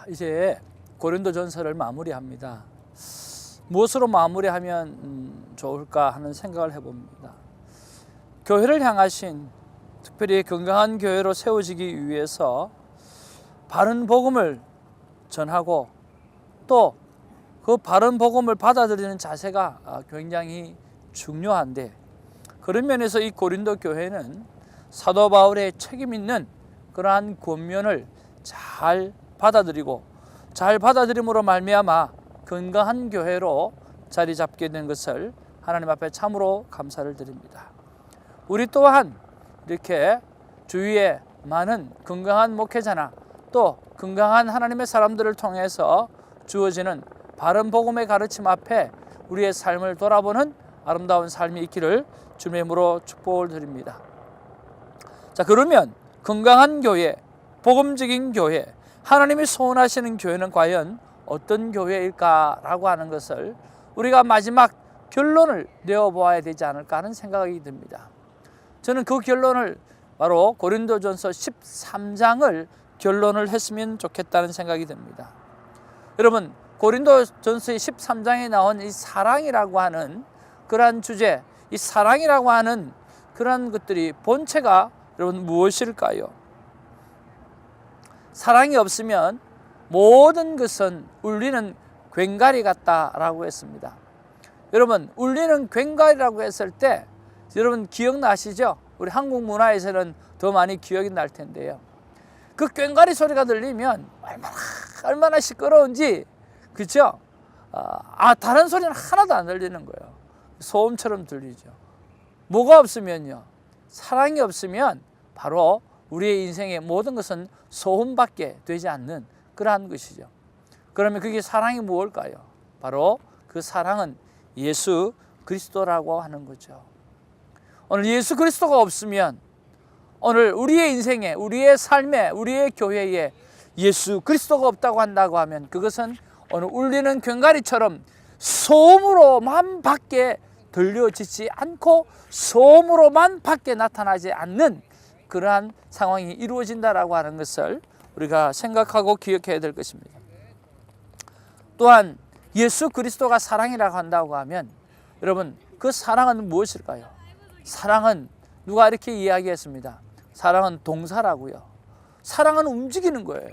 이제 고린도전서를 마무리합니다. 무엇으로 마무리하면 좋을까 하는 생각을 해봅니다. 교회를 향하신, 특별히 건강한 교회로 세워지기 위해서 바른 복음을 전하고 또 그 바른 복음을 받아들이는 자세가 굉장히 중요한데, 그런 면에서 이 고린도 교회는 사도 바울의 책임 있는 그러한 권면을 잘 받아들이고 잘 받아들임으로 말미암아 건강한 교회로 자리 잡게 된 것을 하나님 앞에 참으로 감사를 드립니다. 우리 또한 이렇게 주위에 많은 건강한 목회자나 또 건강한 하나님의 사람들을 통해서 주어지는 바른 복음의 가르침 앞에 우리의 삶을 돌아보는 아름다운 삶이 있기를 주님의 이름으로 축복을 드립니다. 자, 그러면 건강한 교회, 복음적인 교회, 하나님이 소원하시는 교회는 과연 어떤 교회일까라고 하는 것을 우리가 마지막 결론을 내어보아야 되지 않을까 하는 생각이 듭니다. 저는 그 결론을 바로 고린도전서 13장을 결론을 했으면 좋겠다는 생각이 듭니다. 여러분, 고린도전서의 13장에 나온 이 사랑이라고 하는 그러한 주제, 이 사랑이라고 하는 그러한 것들이 본체가 여러분 무엇일까요? 사랑이 없으면 모든 것은 울리는 괭가리 같다라고 했습니다. 여러분, 울리는 괭가리라고 했을 때 여러분 기억나시죠? 우리 한국 문화에서는 더 많이 기억이 날 텐데요. 그 괭가리 소리가 들리면 얼마나 시끄러운지, 그렇죠? 다른 소리는 하나도 안 들리는 거예요. 소음처럼 들리죠. 뭐가 없으면요, 사랑이 없으면 바로 우리의 인생의 모든 것은 소음밖에 되지 않는 그러한 것이죠. 그러면 그게 사랑이 무엇일까요? 바로 그 사랑은 예수 그리스도라고 하는 거죠. 오늘 예수 그리스도가 없으면, 오늘 우리의 인생에, 우리의 삶에, 우리의 교회에 예수 그리스도가 없다고 한다고 하면 그것은 오늘 울리는 괭가리처럼 소음으로만 밖에 들려지지 않고 소음으로만 밖에 나타나지 않는 그러한 상황이 이루어진다라고 하는 것을 우리가 생각하고 기억해야 될 것입니다. 또한 예수 그리스도가 사랑이라고 한다고 하면 여러분, 그 사랑은 무엇일까요? 사랑은 누가 이렇게 이야기했습니다. 사랑은 동사라고요. 사랑은 움직이는 거예요.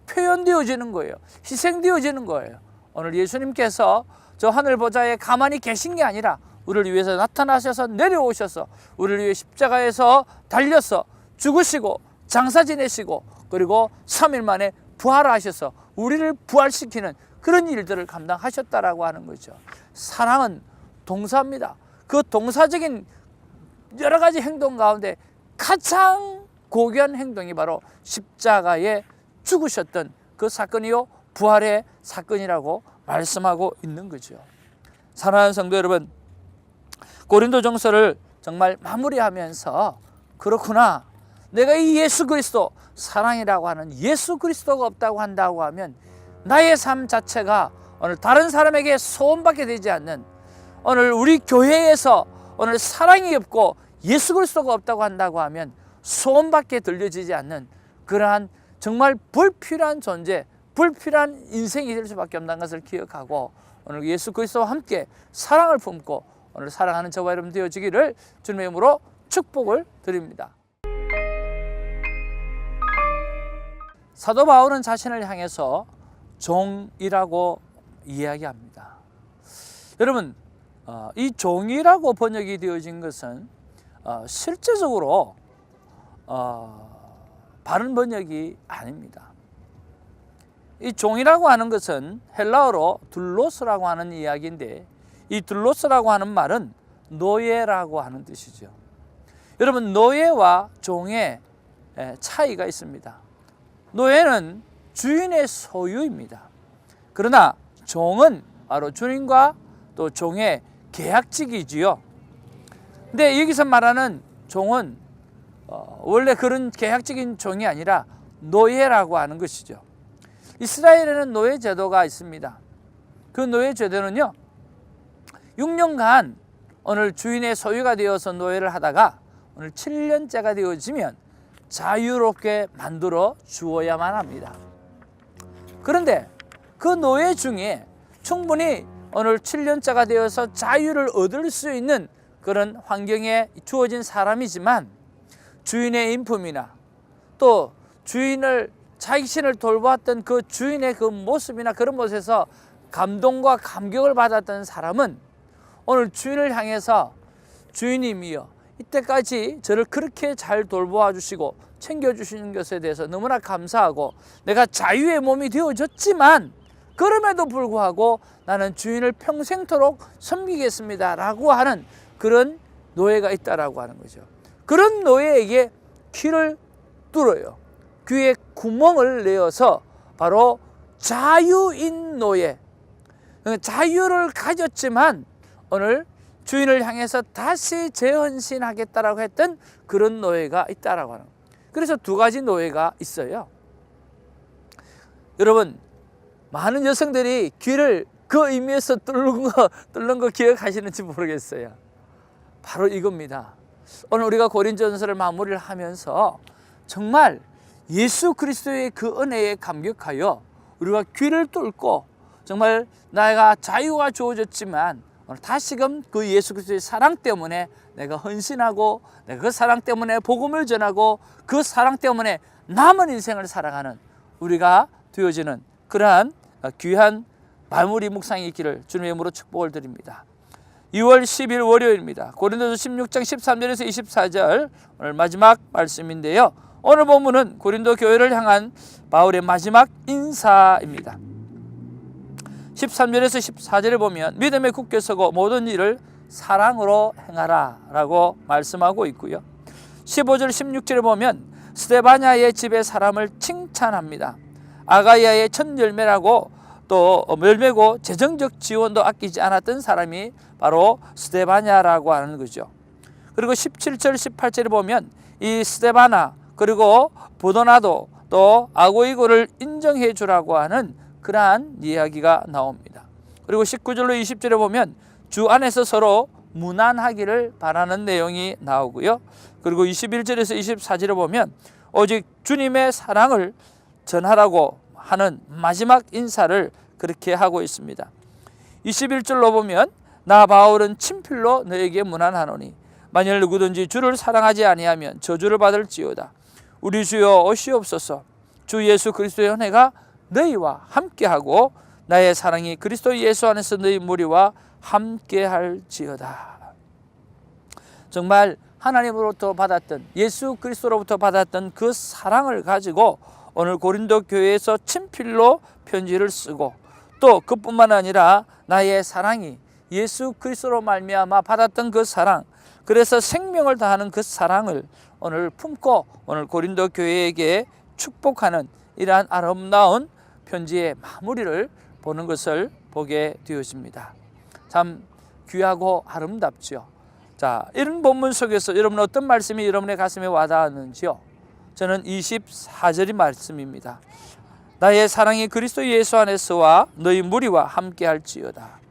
표현되어지는 거예요. 희생되어지는 거예요. 오늘 예수님께서 저 하늘 보좌에 가만히 계신 게 아니라 우리를 위해서 나타나셔서 내려오셔서 우리를 위해 십자가에서 달려서 죽으시고 장사 지내시고 그리고 3일 만에 부활하셔서 우리를 부활시키는 그런 일들을 감당하셨다라고 하는 거죠. 사랑은 동사입니다. 그 동사적인 여러 가지 행동 가운데 가장 고귀한 행동이 바로 십자가에 죽으셨던 그 사건이요, 부활의 사건이라고 말씀하고 있는 거죠. 사랑하는 성도 여러분, 고린도전서를 정말 마무리하면서 그렇구나, 내가 이 예수 그리스도, 사랑이라고 하는 예수 그리스도가 없다고 한다고 하면 나의 삶 자체가 오늘 다른 사람에게 소원받게 되지 않는, 오늘 우리 교회에서 오늘 사랑이 없고 예수 그리스도가 없다고 한다고 하면 소원밖에 들려지지 않는 그러한 정말 불필요한 존재, 불필요한 인생이 될 수밖에 없다는 것을 기억하고 오늘 예수 그리스도와 함께 사랑을 품고 오늘 사랑하는 저와 여러분 되어지기를 주님의 이름으로 축복을 드립니다. 사도 바울은 자신을 향해서 종이라고 이야기합니다. 여러분, 이 종이라고 번역이 되어진 것은 실제적으로 바른 번역이 아닙니다. 이 종이라고 하는 것은 헬라어로 둘로스라고 하는 이야기인데, 이 둘로스라고 하는 말은 노예라고 하는 뜻이죠. 여러분, 노예와 종의 차이가 있습니다. 노예는 주인의 소유입니다. 그러나 종은 바로 주인과 또 종의 계약직이지요. 근데 여기서 말하는 종은 원래 그런 계약적인 종이 아니라 노예라고 하는 것이죠. 이스라엘에는 노예 제도가 있습니다. 그 노예 제도는요, 6년간 오늘 주인의 소유가 되어서 노예를 하다가 오늘 7년째가 되어지면 자유롭게 만들어 주어야만 합니다. 그런데 그 노예 중에 충분히 오늘 7년차가 되어서 자유를 얻을 수 있는 그런 환경에 주어진 사람이지만 주인의 인품이나 또 주인을 자신을 돌보았던 그 주인의 그 모습이나 그런 모습에서 감동과 감격을 받았던 사람은 오늘 주인을 향해서 주인님이여 이때까지 저를 그렇게 잘 돌보아 주시고 챙겨주시는 것에 대해서 너무나 감사하고 내가 자유의 몸이 되어졌지만 그럼에도 불구하고 나는 주인을 평생토록 섬기겠습니다 라고 하는 그런 노예가 있다라고 하는 거죠. 그런 노예에게 귀를 뚫어요. 귀에 구멍을 내어서 바로 자유인 노예, 자유를 가졌지만 오늘 주인을 향해서 다시 재헌신하겠다라고 했던 그런 노예가 있다라고 하는 거예요. 그래서 두 가지 노예가 있어요. 여러분, 많은 여성들이 귀를 그 의미에서 뚫는 거 기억하시는지 모르겠어요. 바로 이겁니다. 오늘 우리가 고린도전서를 마무리를 하면서 정말 예수 그리스도의 그 은혜에 감격하여 우리가 귀를 뚫고 정말 내가 자유가 주어졌지만 오늘 다시금 그 예수 그리스도의 사랑 때문에 내가 헌신하고 내가 그 사랑 때문에 복음을 전하고 그 사랑 때문에 남은 인생을 살아가는 우리가 되어지는 그러한 귀한 마무리 묵상이 있기를 주님의 이름으로 축복을 드립니다. 2월 10일 월요일입니다. 고린도서 16장 13절에서 24절 오늘 마지막 말씀인데요. 오늘 본문은 고린도 교회를 향한 바울의 마지막 인사입니다. 13절에서 14절에 보면 믿음에 굳게 서고 모든 일을 사랑으로 행하라 라고 말씀하고 있고요. 15절 16절에 보면 스데바냐의 집에 사람을 칭찬합니다. 아가이아의 첫 열매라고 또 열매고 재정적 지원도 아끼지 않았던 사람이 바로 스데바냐라고 하는 거죠. 그리고 17절 18절에 보면 이 스데바나 그리고 부도나도 또 아고이고를 인정해 주라고 하는 그러한 이야기가 나옵니다. 그리고 19절로 20절에 보면 주 안에서 서로 무난하기를 바라는 내용이 나오고요. 그리고 21절에서 24절에 보면 오직 주님의 사랑을 전하라고 하는 마지막 인사를 그렇게 하고 있습니다. 21절로 보면 나 바울은 친필로 너에게 문안하노니 만일 누구든지 주를 사랑하지 아니하면 저주를 받을지어다. 우리 주여 오시옵소서. 주 예수 그리스도의 은혜가 너희와 함께하고 나의 사랑이 그리스도 예수 안에서 너희 무리와 함께할지어다. 정말 하나님으로부터 받았던 예수 그리스도로부터 받았던 그 사랑을 가지고 오늘 고린도 교회에서 친필로 편지를 쓰고 또 그뿐만 아니라 나의 사랑이 예수 그리스도로 말미암아 받았던 그 사랑, 그래서 생명을 다하는 그 사랑을 오늘 품고 오늘 고린도 교회에게 축복하는 이러한 아름다운 편지의 마무리를 보는 것을 보게 되었습니다. 참 귀하고 아름답죠. 자, 이런 본문 속에서 여러분 어떤 말씀이 여러분의 가슴에 와닿았는지요? 저는 24절의 말씀입니다. 나의 사랑이 그리스도 예수 안에서와 너희 무리와 함께할지어다.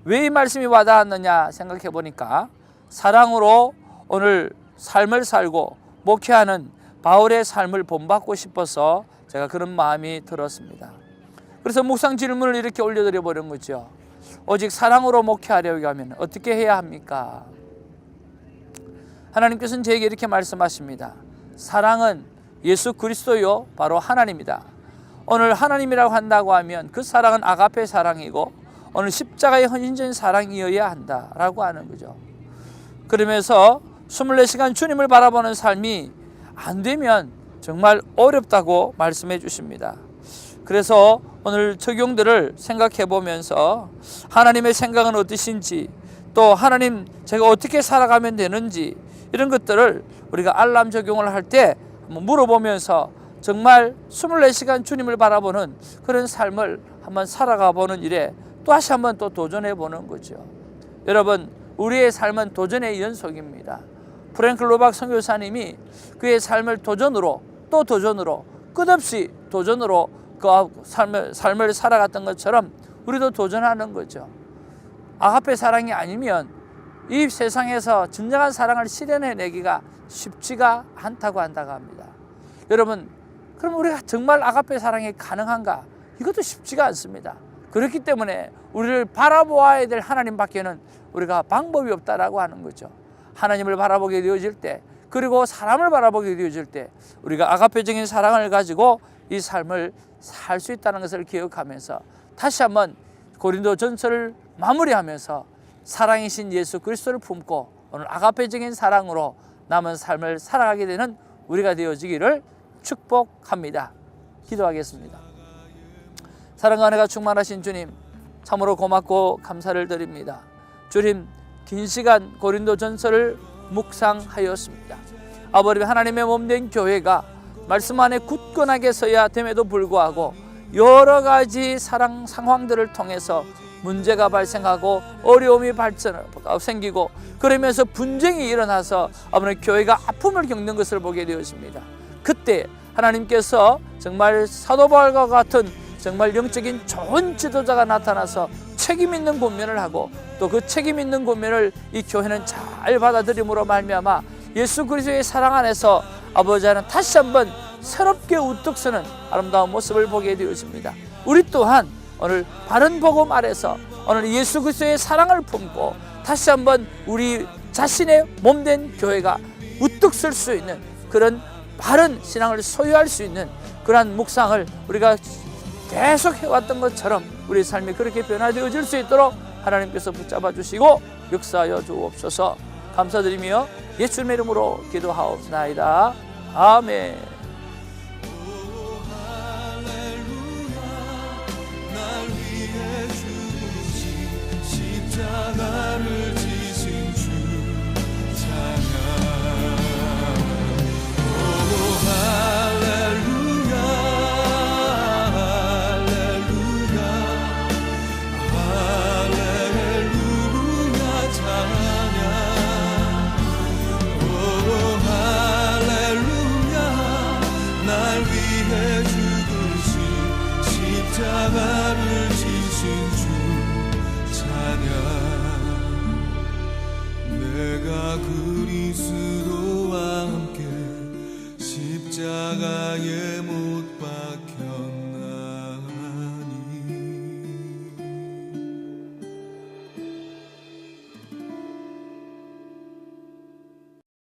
왜 이 말씀이 와닿았느냐 생각해 보니까 사랑으로 오늘 삶을 살고 목회하는 바울의 삶을 본받고 싶어서 제가 그런 마음이 들었습니다. 그래서 묵상 질문을 이렇게 올려드려 보는 거죠. 오직 사랑으로 목회하려고 하면 어떻게 해야 합니까? 하나님께서는 저에게 이렇게 말씀하십니다. 사랑은 예수 그리스도요 바로 하나님이다. 오늘 하나님이라고 한다고 하면 그 사랑은 아가페 사랑이고 오늘 십자가의 헌신적인 사랑이어야 한다라고 하는 거죠. 그러면서 24시간 주님을 바라보는 삶이 안 되면 정말 어렵다고 말씀해 주십니다. 그래서 오늘 적용들을 생각해 보면서 하나님의 생각은 어떠신지 또 하나님 제가 어떻게 살아가면 되는지 이런 것들을 우리가 알람 적용을 할 때 한번 물어보면서 정말 24시간 주님을 바라보는 그런 삶을 한번 살아가 보는 일에 또 다시 한번 또 도전해 보는 거죠. 여러분, 우리의 삶은 도전의 연속입니다. 프랭클 로박 선교사님이 그의 삶을 도전으로 또 도전으로 끝없이 도전으로 그 삶을 살아갔던 것처럼 우리도 도전하는 거죠. 아가페 사랑이 아니면 이 세상에서 진정한 사랑을 실현해내기가 쉽지가 않다고 한다고 합니다. 여러분, 그럼 우리가 정말 아가페 사랑이 가능한가? 이것도 쉽지가 않습니다. 그렇기 때문에 우리를 바라보아야 될 하나님밖에는 우리가 방법이 없다라고 하는 거죠. 하나님을 바라보게 되어질 때, 그리고 사람을 바라보게 되어질 때 우리가 아가페적인 사랑을 가지고 이 삶을 살 수 있다는 것을 기억하면서 다시 한번 고린도전서를 마무리하면서 사랑이신 예수 그리스도를 품고 오늘 아가페적인 사랑으로 남은 삶을 살아가게 되는 우리가 되어지기를 축복합니다. 기도하겠습니다. 사랑과 은혜가 충만하신 주님, 참으로 고맙고 감사를 드립니다. 주님, 긴 시간 고린도전서를 묵상하였습니다. 아버지, 하나님의 몸된 교회가 말씀 안에 굳건하게 서야 됨에도 불구하고 여러 가지 사랑 상황들을 통해서 문제가 발생하고 어려움이 생기고 그러면서 분쟁이 일어나서 아버지 교회가 아픔을 겪는 것을 보게 되었습니다. 그때 하나님께서 정말 사도 바울과 같은 정말 영적인 좋은 지도자가 나타나서 책임 있는 권면을 하고 또 그 책임 있는 권면을 이 교회는 잘 받아들임으로 말미암아 예수 그리스도의 사랑 안에서 아버지는 다시 한번 새롭게 우뚝 서는 아름다운 모습을 보게 되었습니다. 우리 또한 오늘 바른 복음 아래서 오늘 예수 그리스도의 사랑을 품고 다시 한번 우리 자신의 몸된 교회가 우뚝 설 수 있는 그런 바른 신앙을 소유할 수 있는 그러한 묵상을 우리가 계속 해왔던 것처럼 우리 삶이 그렇게 변화되어질 수 있도록 하나님께서 붙잡아 주시고 역사하여 주옵소서. 감사드리며 예수님의 이름으로 기도하옵나이다. 아멘. 십자가를 지신 주 찬양. 오 할렐루야 할렐루야 할렐루야 찬양. 오 할렐루야 날 위해 죽으신 십자가를 지신 주 찬양. 내가 그리스도와 함께 십자가에